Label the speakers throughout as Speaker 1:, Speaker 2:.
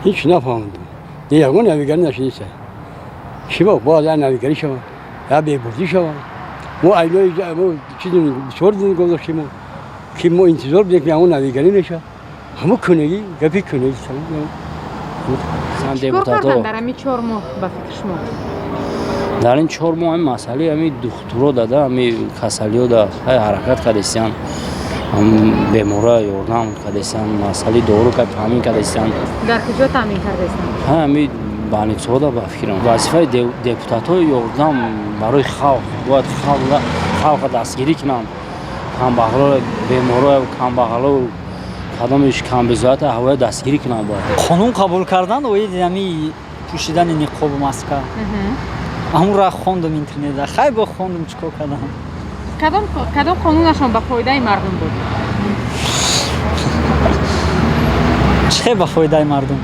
Speaker 1: هیچ نفهمیدم. یگان نویگری نشنیده. چی با باز نویگری شما؟ یا بیبردی شما؟ ما اینا ما چیزی سوردن گذاشتیم که ما انتظار بدیم که همون نویگری نشه. همون کنگی گپی کنگی تمام.
Speaker 2: چیکار کردن در همین 4 ماه به فکر شما؟
Speaker 3: در این 4 ماه هم مسئله همین دکترها داده همین کسالی‌ها دا حرکت کردن هم بیمارا یاردم کردن مسئله دارو که تامین کردن
Speaker 2: در کجا تامین کردن؟
Speaker 3: همین بانی‌ها دا به فکرم وظیفه دپوتات‌ها یاردم برای خلق باید خلق دستگیری کنم کمبغلا بیمارا و کمبغلا قدمش کم بزاعت هوای دستگیری کنم باید
Speaker 4: قانون قبول کردن و یعنی پوشیدن نقاب و ماسک همون را خوندم اینترنت خیلی با خوندم چیکار کردم
Speaker 2: کدام قانونشان به فایده مردم بود؟
Speaker 4: چه به فایده مردم؟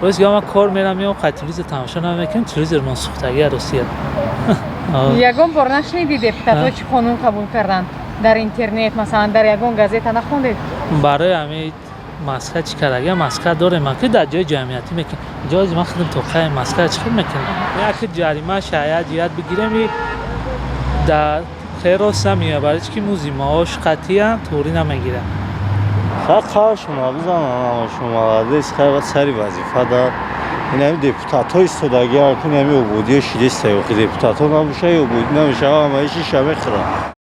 Speaker 5: باز ما کار میرم یا تلویزیون تماشا نمیکنم تلویزیون منسوختگی روسیه
Speaker 2: یگان بار نشنیدید دپوتات‌ها چه قانون قبول کردن در اینترنت مثلا در یگان گازیتا نخوندید؟
Speaker 5: برای همین ماسک چی کردگی ماسک داره ما که در جای جمعیتی میکنیم جاز ما خودم توقع ماسک چی میکنیم یک جریمه شاید جیاد بگیریم در خیر و سمیه برای که موزیماش قطعی هم طوری نمیگیره
Speaker 6: خواهد شما بزنم شما دیست خیلی سری وظیفه دار این همین دپوتات های استادگی هر کنی همین عبودی شیده سیوخی دپوتات ها نمیشه عبودی نمیشه همه ایشی شمه خرم